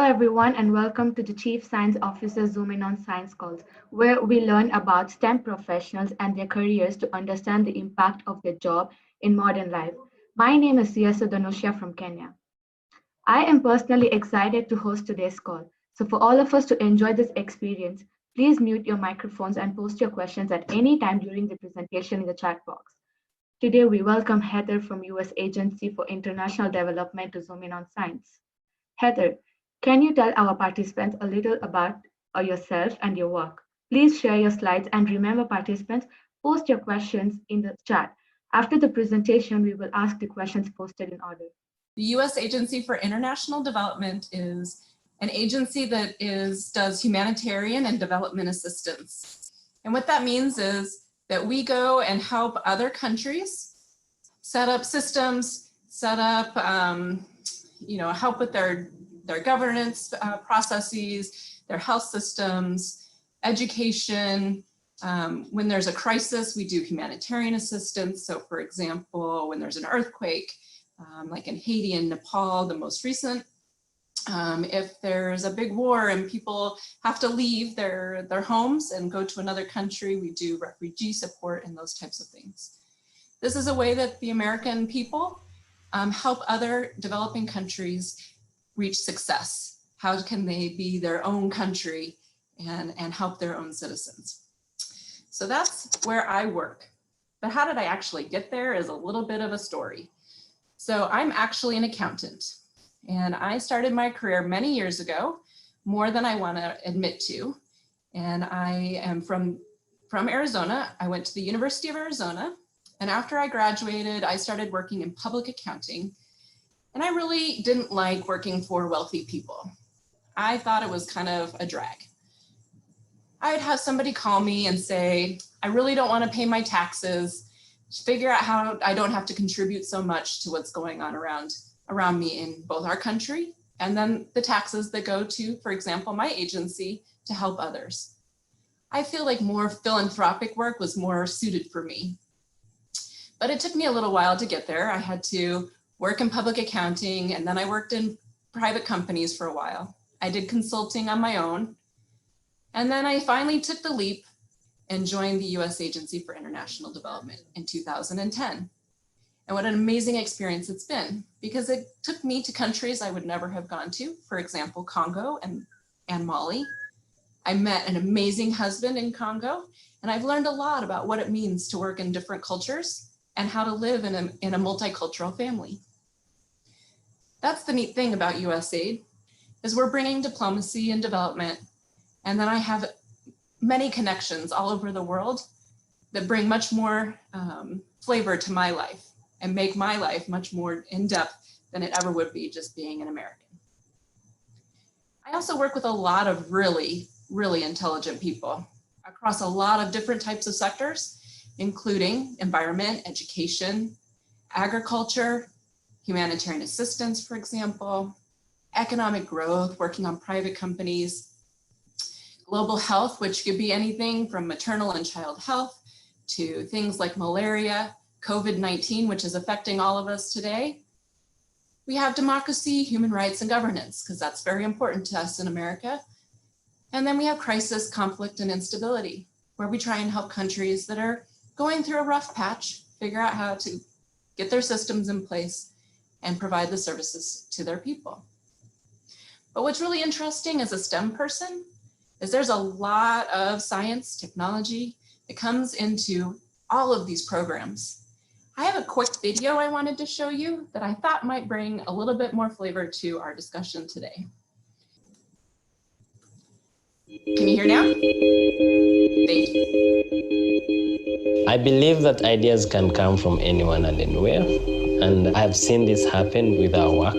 everyone, and welcome to the Chief Science Officer Zoom In on Science Calls, where we learn about STEM professionals and their careers to understand the impact of their job in modern life. My name is Siyasa Dhanushya from Kenya. I am personally excited to host today's call. So, for all of us to enjoy this experience, please mute your microphones and post your questions at any time during the presentation in the chat box. Today, we welcome Heather from US Agency for International Development to Zoom In on Science. Heather, can you tell our participants a little about yourself and your work? Please share your slides and remember participants, post your questions in the chat. After the presentation, we will ask the questions posted in order. The U.S. Agency for International Development is an agency that does humanitarian and development assistance. And what that means is that we go and help other countries set up systems, help with their governance processes, their health systems, education. When there's a crisis, we do humanitarian assistance. So for example, when there's an earthquake, like in Haiti and Nepal, the most recent, if there's a big war and people have to leave their homes and go to another country, we do refugee support and those types of things. This is a way that the American people help other developing countries reach success. How can they be their own country and help their own citizens? So that's where I work. But how did I actually get there is a little bit of a story. So I'm actually an accountant, and I started my career many years ago, more than I want to admit to. And I am from Arizona. I went to the University of Arizona. And after I graduated, I started working in public accounting. And I really didn't like working for wealthy people. I thought it was kind of a drag. I'd have somebody call me and say, I really don't want to pay my taxes, figure out how I don't have to contribute so much to what's going on around me in both our country and then the taxes that go to, for example, my agency to help others. I feel like more philanthropic work was more suited for me. But it took me a little while to get there. I had to work in public accounting, and then I worked in private companies for a while. I did consulting on my own. And then I finally took the leap and joined the US Agency for International Development in 2010. And what an amazing experience it's been, because it took me to countries I would never have gone to, for example, Congo and Mali. I met an amazing husband in Congo, and I've learned a lot about what it means to work in different cultures and how to live in a multicultural family. That's the neat thing about USAID, is we're bringing diplomacy and development. And then I have many connections all over the world that bring much more flavor to my life and make my life much more in-depth than it ever would be just being an American. I also work with a lot of really, really intelligent people across a lot of different types of sectors, including environment, education, agriculture, humanitarian assistance, for example, economic growth, working on private companies, global health, which could be anything from maternal and child health to things like malaria, COVID-19, which is affecting all of us today. We have democracy, human rights, and governance, because that's very important to us in America. And then we have crisis, conflict, and instability, where we try and help countries that are going through a rough patch, figure out how to get their systems in place and provide the services to their people. But what's really interesting as a STEM person is there's a lot of science, technology that comes into all of these programs. I have a quick video I wanted to show you that I thought might bring a little bit more flavor to our discussion today. Can you hear now? Thank you. I believe that ideas can come from anyone and anywhere, and I've seen this happen with our work.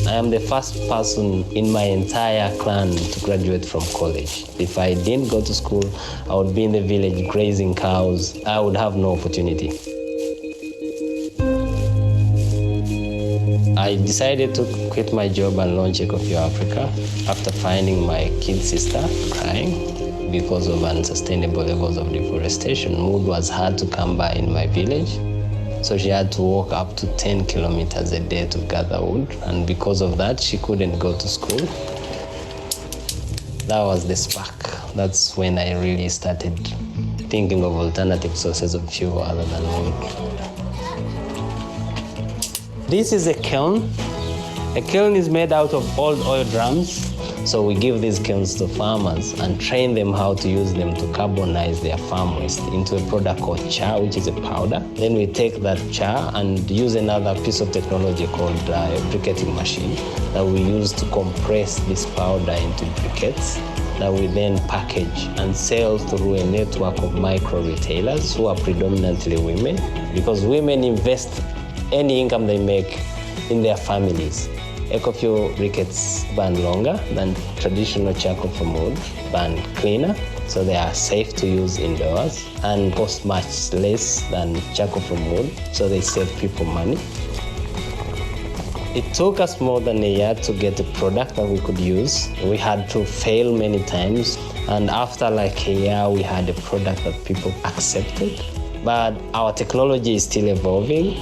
I am the first person in my entire clan to graduate from college. If I didn't go to school, I would be in the village grazing cows. I would have no opportunity. I decided to quit my job and launch Ecofio Africa after finding my kid sister crying because of unsustainable levels of deforestation. Wood was hard to come by in my village. So she had to walk up to 10 kilometers a day to gather wood. And because of that, she couldn't go to school. That was the spark. That's when I really started thinking of alternative sources of fuel other than wood. This is a kiln. A kiln is made out of old oil drums. So we give these kilns to farmers and train them how to use them to carbonize their farm waste into a product called char, which is a powder. Then we take that char and use another piece of technology called a briquetting machine that we use to compress this powder into briquettes that we then package and sell through a network of micro retailers who are predominantly women, because women invest any income they make in their families. Ecofuel briquettes burn longer than traditional charcoal from wood, burn cleaner, so they are safe to use indoors, and cost much less than charcoal from wood, so they save people money. It took us more than a year to get a product that we could use. We had to fail many times, and after like a year, we had a product that people accepted. But our technology is still evolving.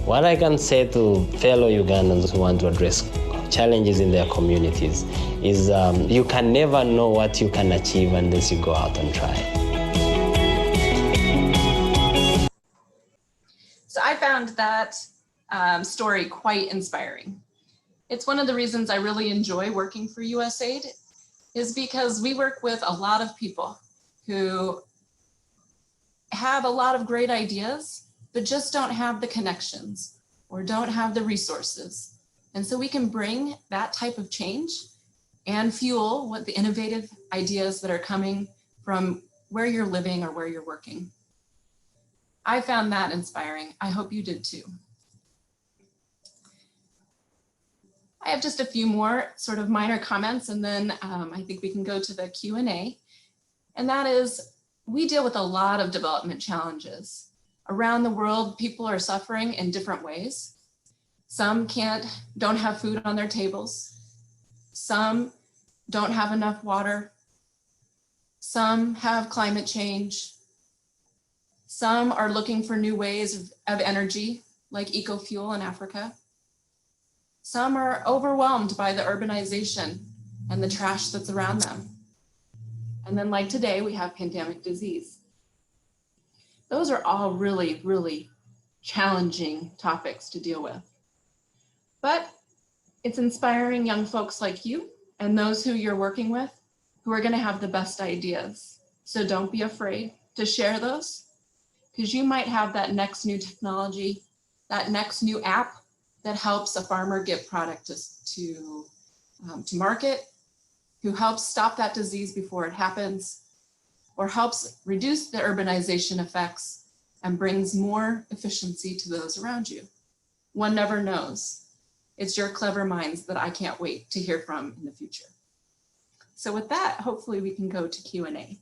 What I can say to fellow Ugandans who want to address challenges in their communities is you can never know what you can achieve unless you go out and try. So I found that story quite inspiring. It's one of the reasons I really enjoy working for USAID, is because we work with a lot of people who have a lot of great ideas, but just don't have the connections or don't have the resources. And so we can bring that type of change and fuel what the innovative ideas that are coming from where you're living or where you're working. I found that inspiring. I hope you did too. I have just a few more sort of minor comments, and then I think we can go to the Q&A. And that is, we deal with a lot of development challenges. Around the world, people are suffering in different ways. Some don't have food on their tables. Some don't have enough water. Some have climate change. Some are looking for new ways of energy, like ecofuel in Africa. Some are overwhelmed by the urbanization and the trash that's around them. And then like today, we have pandemic disease. Those are all really, really challenging topics to deal with. But it's inspiring young folks like you and those who you're working with who are going to have the best ideas. So don't be afraid to share those, because you might have that next new technology, that next new app that helps a farmer get product to market, who helps stop that disease before it happens, or helps reduce the urbanization effects and brings more efficiency to those around you. One never knows. It's your clever minds that I can't wait to hear from in the future. So with that, hopefully we can go to Q&A.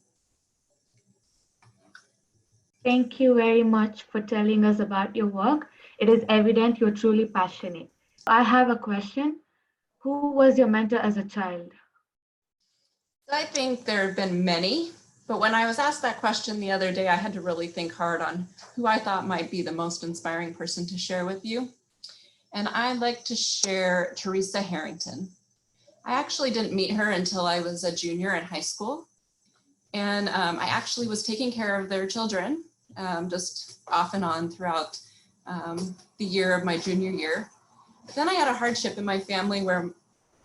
Thank you very much for telling us about your work. It is evident you're truly passionate. I have a question. Who was your mentor as a child? I think there have been many, but when I was asked that question the other day, I had to really think hard on who I thought might be the most inspiring person to share with you. And I'd like to share Teresa Harrington. I actually didn't meet her until I was a junior in high school. And I actually was taking care of their children just off and on throughout the year of my junior year. But then I had a hardship in my family where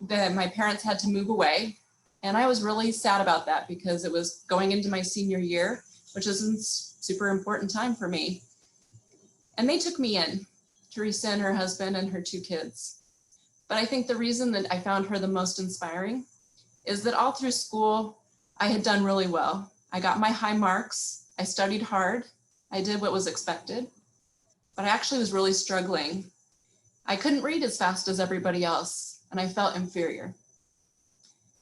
my parents had to move away. And I was really sad about that because it was going into my senior year, which is a super important time for me. And they took me in, Teresa and her husband and her 2 kids. But I think the reason that I found her the most inspiring is that all through school, I had done really well. I got my high marks. I studied hard. I did what was expected, but I actually was really struggling. I couldn't read as fast as everybody else, and I felt inferior.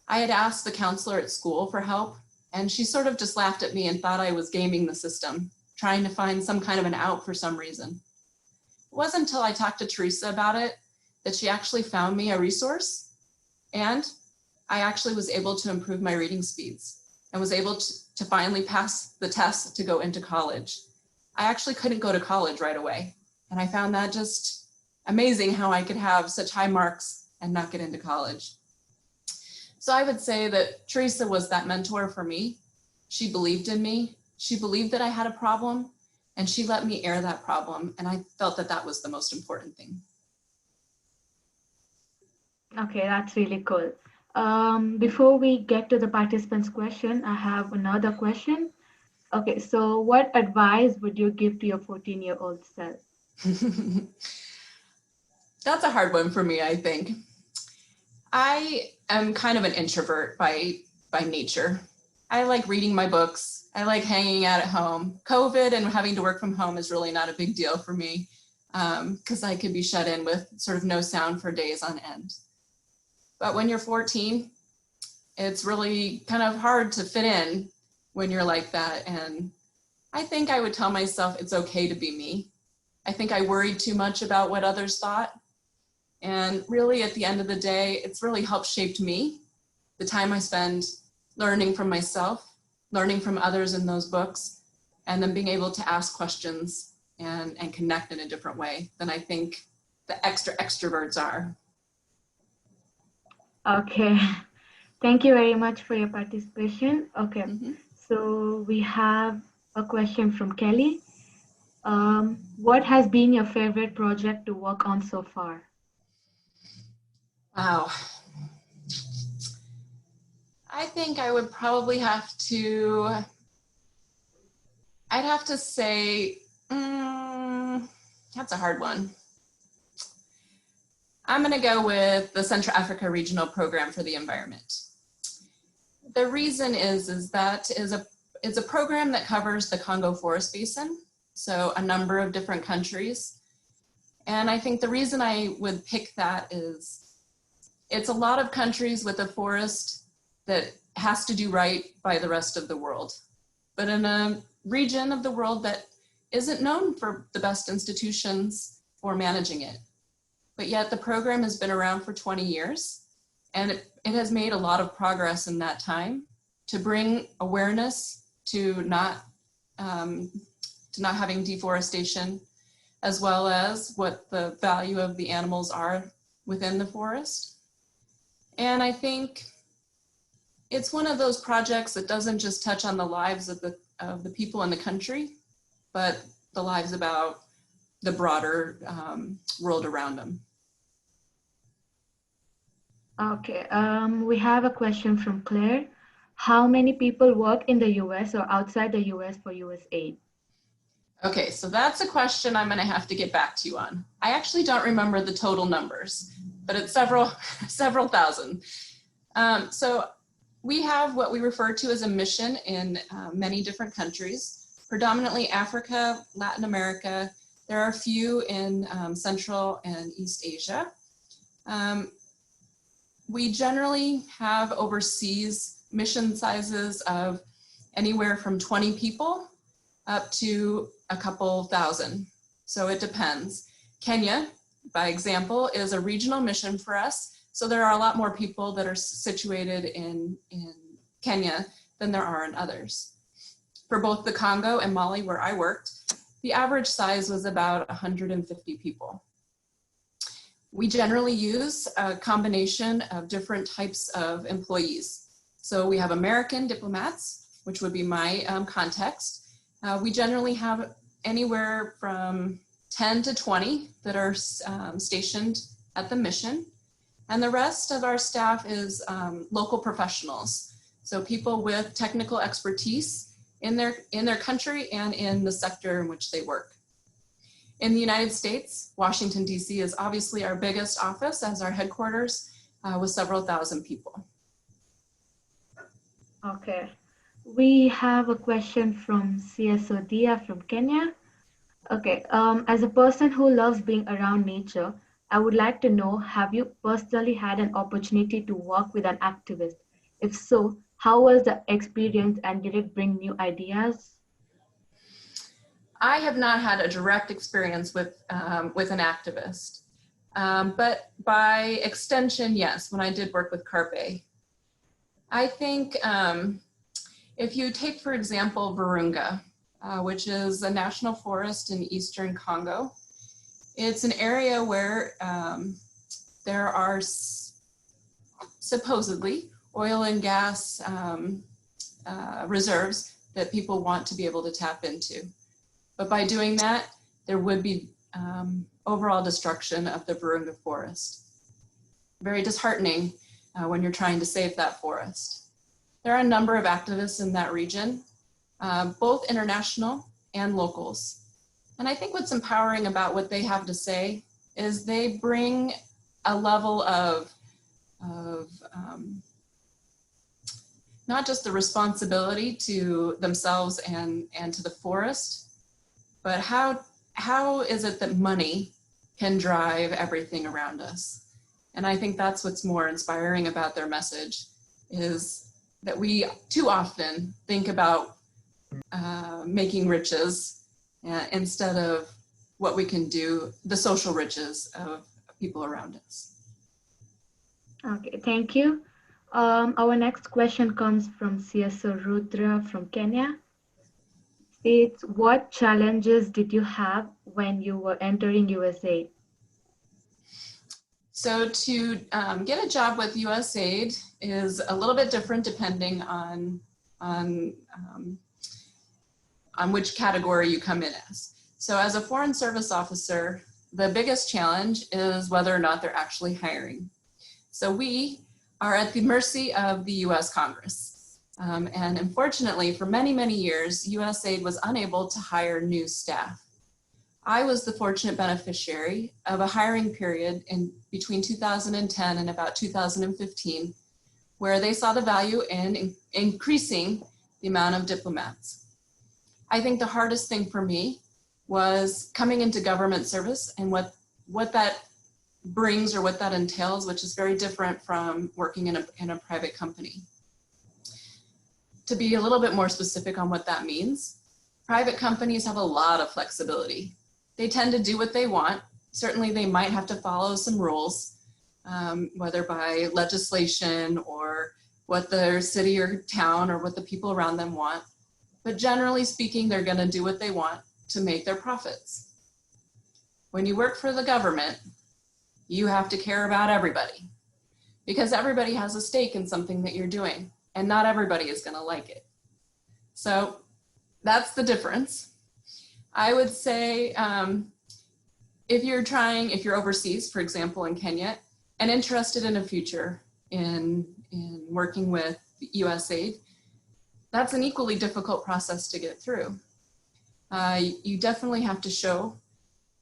I had asked the counselor at school for help, and she sort of just laughed at me and thought I was gaming the system, trying to find some kind of an out for some reason. It wasn't until I talked to Teresa about it that she actually found me a resource, and I actually was able to improve my reading speeds and was able to finally pass the test to go into college. I actually couldn't go to college right away. And I found that just amazing how I could have such high marks and not get into college. So I would say that Teresa was that mentor for me. She believed in me. She believed that I had a problem, and she let me air that problem. And I felt that that was the most important thing. Okay, that's really cool. Before we get to the participants' question, I have another question. Okay, so what advice would you give to your 14-year-old self? That's a hard one for me, I think. I am kind of an introvert by nature. I like reading my books. I like hanging out at home. COVID and having to work from home is really not a big deal for me because I could be shut in with sort of no sound for days on end. But when you're 14, it's really kind of hard to fit in when you're like that. And I think I would tell myself it's okay to be me. I think I worried too much about what others thought. And really, at the end of the day, it's really helped shape me. The time I spend learning from myself, learning from others in those books, and then being able to ask questions and connect in a different way than I think the extroverts are. Okay, thank you very much for your participation. Okay, so we have a question from Kelly. What has been your favorite project to work on so far? Wow. I think I would probably have to, I'd have to say, that's a hard one. I'm going to go with the Central Africa Regional Program for the Environment. The reason is that it's a program that covers the Congo Forest Basin, so a number of different countries. And I think the reason I would pick that is it's a lot of countries with a forest that has to do right by the rest of the world, but in a region of the world that isn't known for the best institutions for managing it. But yet the program has been around for 20 years, and it has made a lot of progress in that time to bring awareness to not having deforestation, as well as what the value of the animals are within the forest. And I think it's one of those projects that doesn't just touch on the lives of the people in the country, but the lives about the broader world around them. Okay, we have a question from Claire. How many people work in the US or outside the US for USAID? Okay, so that's a question I'm going to have to get back to you on. I actually don't remember the total numbers, but it's several thousand. So we have what we refer to as a mission in many different countries, predominantly Africa, Latin America. There are a few in Central and East Asia. We generally have overseas mission sizes of anywhere from 20 people up to a couple thousand. So it depends. Kenya, by example, is a regional mission for us. So there are a lot more people that are situated in Kenya than there are in others. For both the Congo and Mali, where I worked, the average size was about 150 people. We generally use a combination of different types of employees. So we have American diplomats, which would be my context. We generally have anywhere from 10 to 20 that are stationed at the mission. And the rest of our staff is local professionals. So people with technical expertise in their country and in the sector in which they work. In the United States, Washington, D.C. is obviously our biggest office as our headquarters with several thousand people. Okay, we have a question from CSO Dia from Kenya. Okay, as a person who loves being around nature, I would like to know, have you personally had an opportunity to work with an activist? If so, how was the experience and did it bring new ideas? I have not had a direct experience with an activist, but by extension, yes, when I did work with Carpe. I think if you take, for example, Virunga, which is a national forest in eastern Congo, It's an area where there are supposedly oil and gas reserves that people want to be able to tap into. But by doing that, there would be overall destruction of the Virunga forest. Very disheartening when you're trying to save that forest. There are a number of activists in that region, both international and locals. And I think what's empowering about what they have to say is they bring a level of not just the responsibility to themselves and to the forest, but how is it that money can drive everything around us? And I think that's what's more inspiring about their message, is that we too often think about making riches instead of what we can do, the social riches of people around us. Okay, thank you. Our next question comes from CSO Rudra from Kenya. States, what challenges did you have when you were entering USAID? So to get a job with USAID is a little bit different depending on which category you come in as. So as a Foreign Service Officer, the biggest challenge is whether or not they're actually hiring. So we are at the mercy of the US Congress. And unfortunately, for many, many years, USAID was unable to hire new staff. I was the fortunate beneficiary of a hiring period in between 2010 and about 2015, where they saw the value in increasing the amount of diplomats. I think the hardest thing for me was coming into government service and what that brings or what that entails, which is very different from working in a private company. To be a little bit more specific on what that means, private companies have a lot of flexibility. They tend to do what they want. Certainly they might have to follow some rules, whether by legislation or what their city or town or what the people around them want. But generally speaking, they're going to do what they want to make their profits. When you work for the government, you have to care about everybody, because everybody has a stake in something that you're doing, and not everybody is going to like it. So that's the difference. I would say if you're overseas, for example, in Kenya, and interested in a future in working with USAID, that's an equally difficult process to get through. You definitely have to show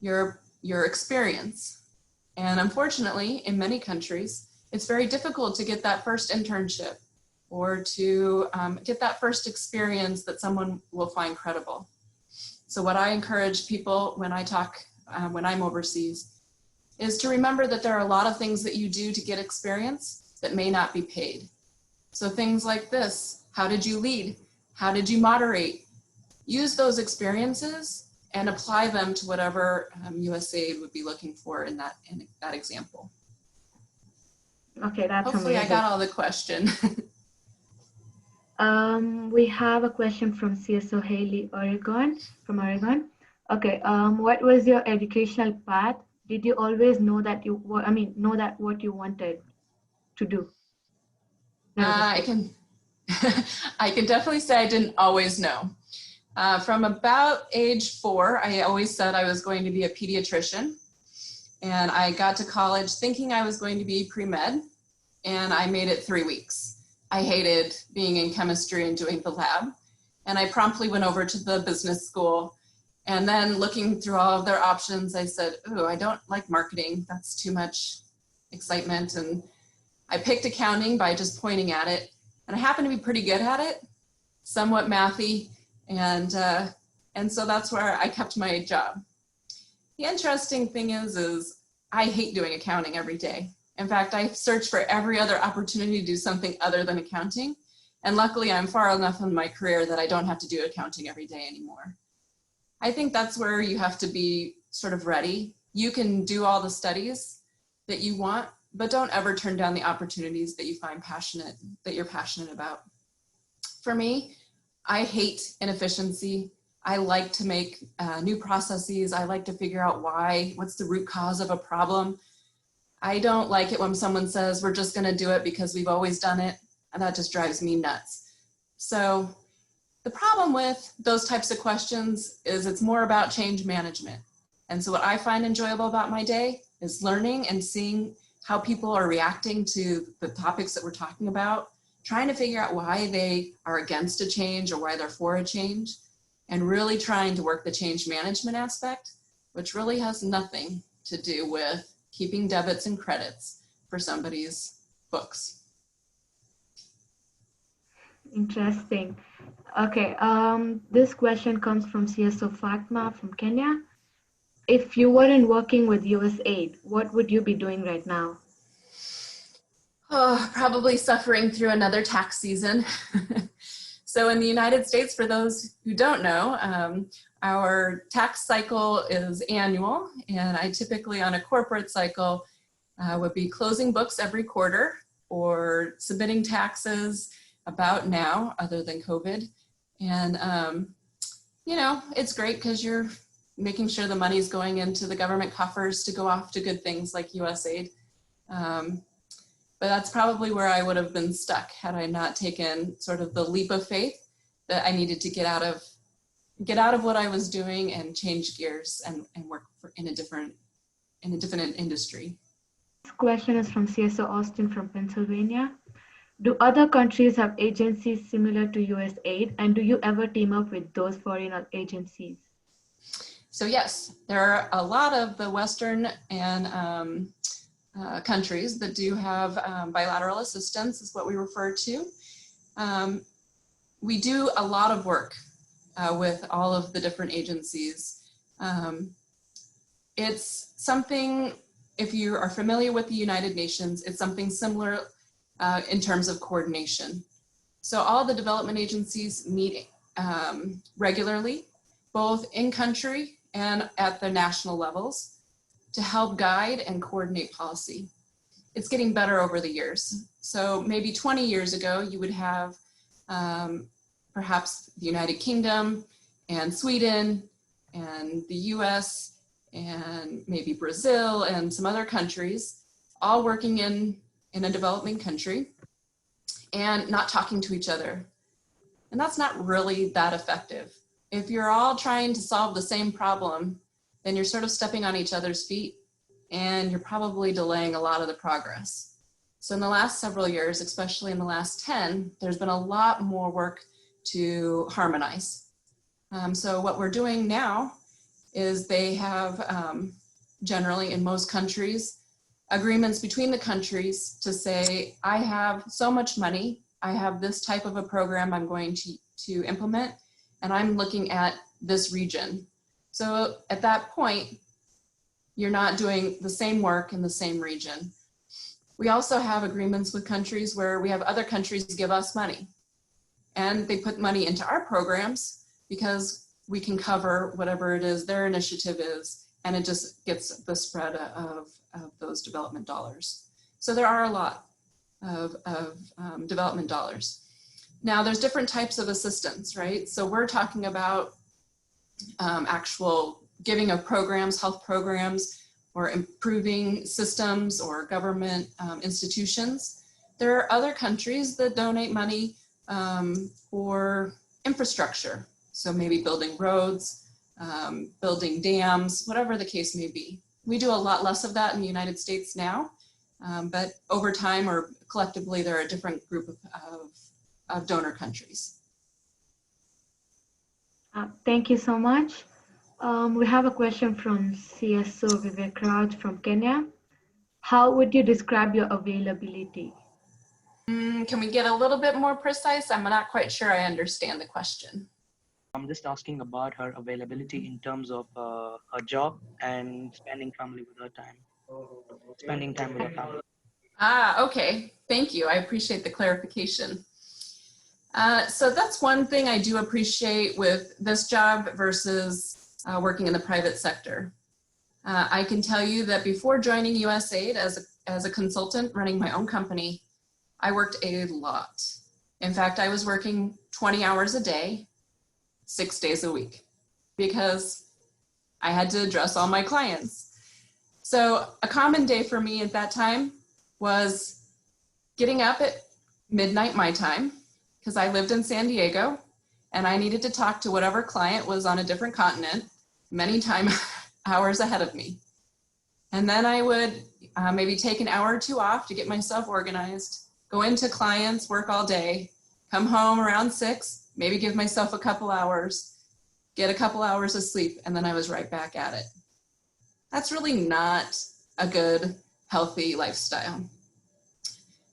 your experience. And unfortunately, in many countries, it's very difficult to get that first internship or to get that first experience that someone will find credible. So what I encourage people when I'm overseas, is to remember that there are a lot of things that you do to get experience that may not be paid. So things like this: how did you lead? How did you moderate? Use those experiences and apply them to whatever USAID would be looking for in that example. Okay, that's Hopefully amazing. I got all the question. We have a question from CSO Haley from Oregon. Okay, what was your educational path? Did you always know that what you wanted to do? I can definitely say I didn't always know. From about age 4, I always said I was going to be a pediatrician. And I got to college thinking I was going to be pre-med, and I made it 3 weeks. I hated being in chemistry and doing the lab. And I promptly went over to the business school. And then looking through all of their options, I said, ooh, I don't like marketing. That's too much excitement. And I picked accounting by just pointing at it. And I happened to be pretty good at it, somewhat mathy. And so that's where I kept my job. The interesting thing is I hate doing accounting every day. In fact, I search for every other opportunity to do something other than accounting. And luckily, I'm far enough in my career that I don't have to do accounting every day anymore. I think that's where you have to be sort of ready. You can do all the studies that you want, but don't ever turn down the opportunities that you find that you're passionate about. For me, I hate inefficiency. I like to make new processes. I like to figure out what's the root cause of a problem. I don't like it when someone says, we're just gonna do it because we've always done it, and that just drives me nuts. So the problem with those types of questions is it's more about change management. And so what I find enjoyable about my day is learning and seeing how people are reacting to the topics that we're talking about, trying to figure out why they are against a change or why they're for a change, and really trying to work the change management aspect, which really has nothing to do with keeping debits and credits for somebody's books. Interesting. Okay, this question comes from CSO Fatma from Kenya. If you weren't working with USAID, what would you be doing right now? Oh, probably suffering through another tax season. So in the United States, for those who don't know, our tax cycle is annual, and I typically on a corporate cycle would be closing books every quarter or submitting taxes about now, other than COVID. And, you know, it's great because you're making sure the money's going into the government coffers to go off to good things like USAID. But that's probably where I would have been stuck had I not taken sort of the leap of faith that I needed to get out of what I was doing and change gears and work in a different industry. This question is from CSO Austin from Pennsylvania. Do other countries have agencies similar to USAID, and do you ever team up with those foreign agencies? So yes, there are a lot of the Western and countries that do have bilateral assistance, is what we refer to. We do a lot of work with all of the different agencies. It's something, if you are familiar with the United Nations, it's something similar in terms of coordination. So all the development agencies meet regularly, both in country and at the national levels, to help guide and coordinate policy. It's getting better over the years. So maybe 20 years ago, you would have perhaps the United Kingdom and Sweden and the US and maybe Brazil and some other countries all working in a developing country and not talking to each other. And that's not really that effective. If you're all trying to solve the same problem, then you're sort of stepping on each other's feet and you're probably delaying a lot of the progress. So in the last several years, especially in the last 10, there's been a lot more work to harmonize. So what we're doing now is they have generally in most countries, agreements between the countries to say, I have so much money, I have this type of a program I'm going to implement, and I'm looking at this region. So at that point, you're not doing the same work in the same region. We also have agreements with countries where we have other countries give us money, and they put money into our programs because we can cover whatever it is their initiative is, and it just gets the spread of those development dollars. So there are a lot of development dollars. Now there's different types of assistance, right? So we're talking about actual giving of programs, health programs, or improving systems or government institutions. There are other countries that donate money for infrastructure. So maybe building roads, building dams, whatever the case may be. We do a lot less of that in the United States now, but over time or collectively, there are a different group of donor countries. Thank you so much. We have a question from CSO Vivek Raj from Kenya. How would you describe your availability? Can we get a little bit more precise? I'm not quite sure I understand the question. I'm just asking about her availability in terms of her job and spending time with her family. Okay. Thank you. I appreciate the clarification. So that's one thing I do appreciate with this job versus working in the private sector. I can tell you that before joining USAID as a consultant running my own company, I worked a lot. In fact, I was working 20 hours a day, 6 days a week. because I had to address all my clients. So a common day for me at that time was getting up at midnight my time, because I lived in San Diego and I needed to talk to whatever client was on a different continent many hours ahead of me. And then I would maybe take an hour or two off to get myself organized, go into clients, work all day, come home around 6, maybe give myself a couple hours, get a couple hours of sleep, and then I was right back at it. That's really not a good, healthy lifestyle.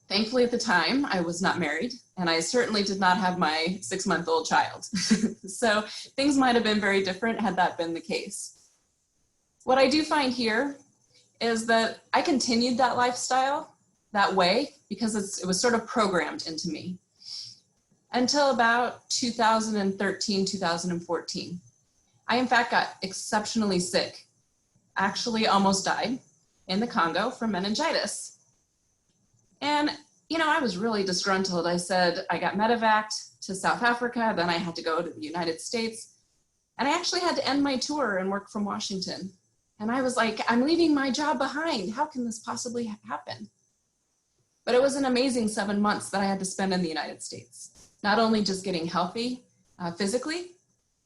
Thankfully, at the time, I was not married, and I certainly did not have my 6-month-old child. So things might have been very different had that been the case. What I do find here is that I continued that lifestyle that way because it was sort of programmed into me until about 2013, 2014. I, in fact, got exceptionally sick, actually almost died in the Congo from meningitis. And, you know, I was really disgruntled. I said I got medevaced to South Africa, then I had to go to the United States, and I actually had to end my tour and work from Washington. And I was like, I'm leaving my job behind. How can this possibly happen? But it was an amazing 7 months that I had to spend in the United States, not only just getting healthy physically,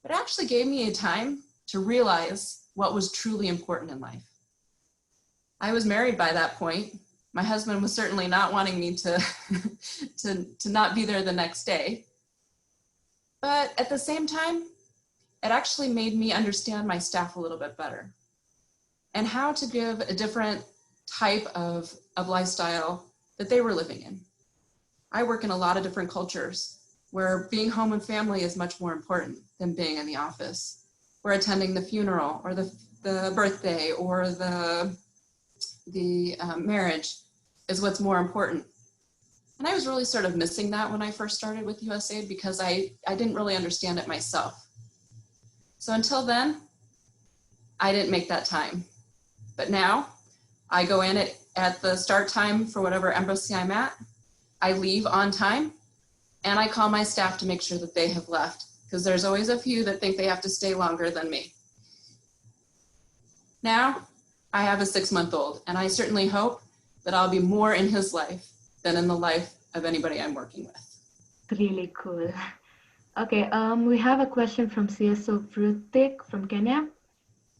but it actually gave me a time to realize what was truly important in life. I was married by that point. My husband was certainly not wanting me to not be there the next day. But at the same time, it actually made me understand my staff a little bit better and how to give a different type of lifestyle that they were living in. I work in a lot of different cultures where being home with family is much more important than being in the office, where attending the funeral or the birthday or the marriage is what's more important. And I was really sort of missing that when I first started with USAID because I didn't really understand it myself. So until then, I didn't make that time. But now I go in at the start time for whatever embassy I'm at, I leave on time, and I call my staff to make sure that they have left, because there's always a few that think they have to stay longer than me. Now, I have a 6-month-old, and I certainly hope that I'll be more in his life than in the life of anybody I'm working with. Really cool. Okay, we have a question from CSO Frutik from Kenya.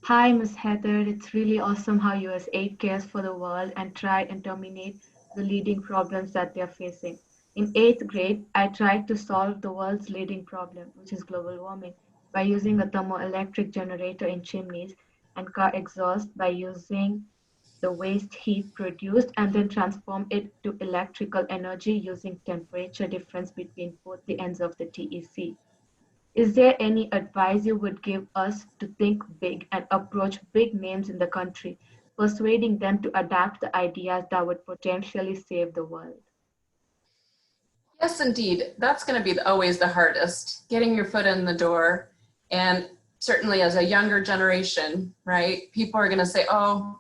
Hi, Ms. Heather. It's really awesome how USAID cares for the world and try and terminate the leading problems that they're facing. In 8th grade, I tried to solve the world's leading problem, which is global warming, by using a thermoelectric generator in chimneys and car exhaust by using the waste heat produced and then transform it to electrical energy using temperature difference between both the ends of the TEC. Is there any advice you would give us to think big and approach big names in the country, persuading them to adapt the ideas that would potentially save the world? Yes, indeed. That's going to be always the hardest, getting your foot in the door. And certainly as a younger generation, right, people are going to say, oh,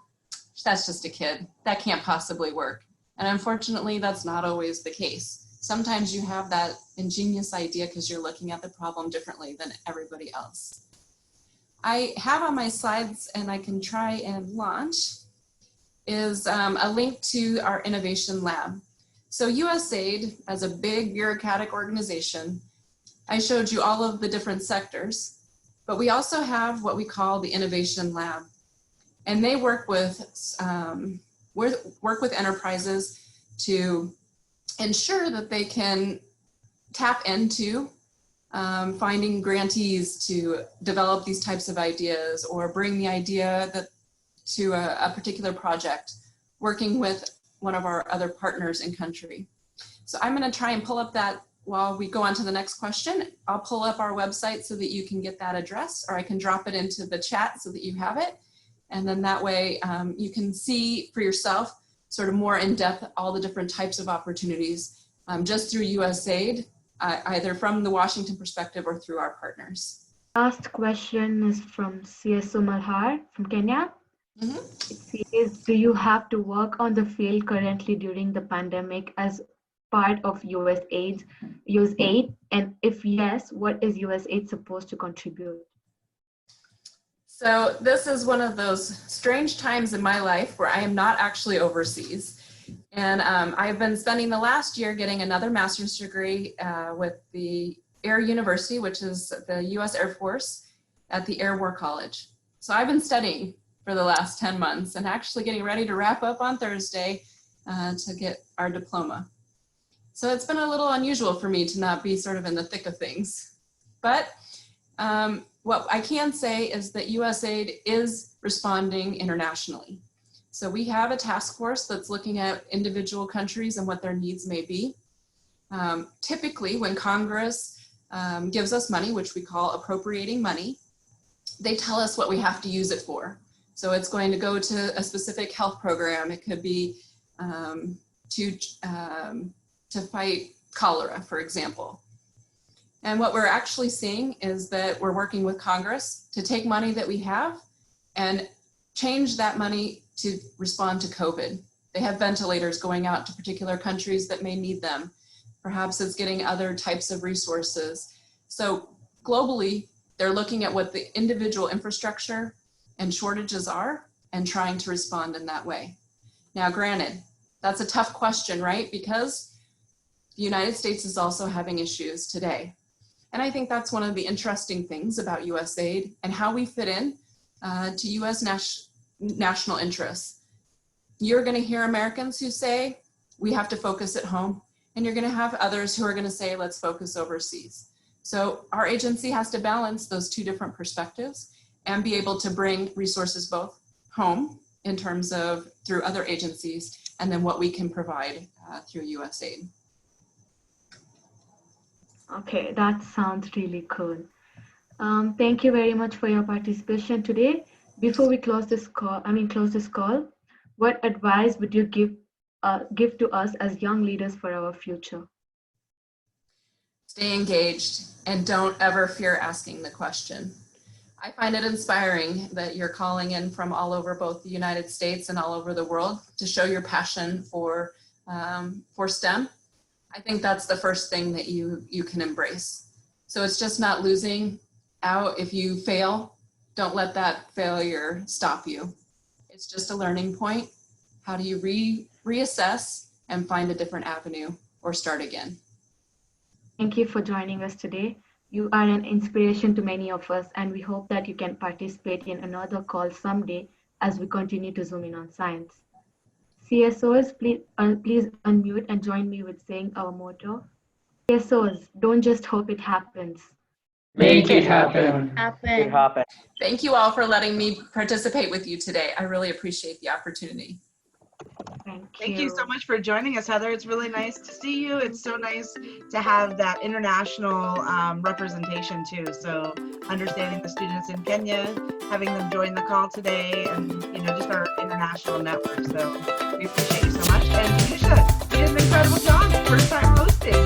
that's just a kid. That can't possibly work. And unfortunately, that's not always the case. Sometimes you have that ingenious idea because you're looking at the problem differently than everybody else. I have on my slides, and I can try and launch, is a link to our innovation lab. So USAID, as a big bureaucratic organization, I showed you all of the different sectors, but we also have what we call the innovation lab. And they work with enterprises to ensure that they can tap into finding grantees to develop these types of ideas or bring the idea to a particular project, working with one of our other partners in country. So I'm going to try and pull up that while we go on to the next question. I'll pull up our website so that you can get that address, or I can drop it into the chat so that you have it. And then that way you can see for yourself sort of more in depth all the different types of opportunities just through USAID, either from the Washington perspective or through our partners. Last question is from CSO Malhar from Kenya. Mm-hmm. It says, do you have to work on the field currently during the pandemic as part of USAID? And if yes, what is USAID supposed to contribute? So this is one of those strange times in my life where I am not actually overseas. And I've been spending the last year getting another master's degree with the Air University, which is the US Air Force at the Air War College. So I've been studying for the last 10 months and actually getting ready to wrap up on Thursday to get our diploma. So it's been a little unusual for me to not be sort of in the thick of things. But what I can say is that USAID is responding internationally. So we have a task force that's looking at individual countries and what their needs may be. Typically, when Congress gives us money, which we call appropriating money, they tell us what we have to use it for. So it's going to go to a specific health program. It could be to fight cholera, for example. And what we're actually seeing is that we're working with Congress to take money that we have and change that money to respond to COVID. They have ventilators going out to particular countries that may need them. Perhaps it's getting other types of resources. So globally, they're looking at what the individual infrastructure and shortages are and trying to respond in that way. Now, granted, that's a tough question, right? Because the United States is also having issues today. And I think that's one of the interesting things about USAID and how we fit in to US national interests. You're going to hear Americans who say, we have to focus at home, and you're going to have others who are going to say, let's focus overseas. So our agency has to balance those two different perspectives and be able to bring resources both home in terms of through other agencies, and then what we can provide through USAID. Okay, that sounds really cool. Thank you very much for your participation today. Before we close this call, what advice would you give to us as young leaders for our future? Stay engaged and don't ever fear asking the question. I find it inspiring that you're calling in from all over both the United States and all over the world to show your passion for STEM. I think that's the first thing that you can embrace. So it's just not losing out. If you fail, don't let that failure stop you. It's just a learning point. How do you reassess and find a different avenue or start again? Thank you for joining us today. You are an inspiration to many of us, and we hope that you can participate in another call someday as we continue to zoom in on science. CSOs, please unmute and join me with saying our motto. CSOs, don't just hope it happens. Make it happen. It happened. Thank you all for letting me participate with you today. I really appreciate the opportunity. Thank you so much for joining us, Heather. It's really nice to see you. It's so nice to have that international representation too. So understanding the students in Kenya, having them join the call today, and just our international network. So we appreciate you so much. And Yusha, you did an incredible job. First time hosting.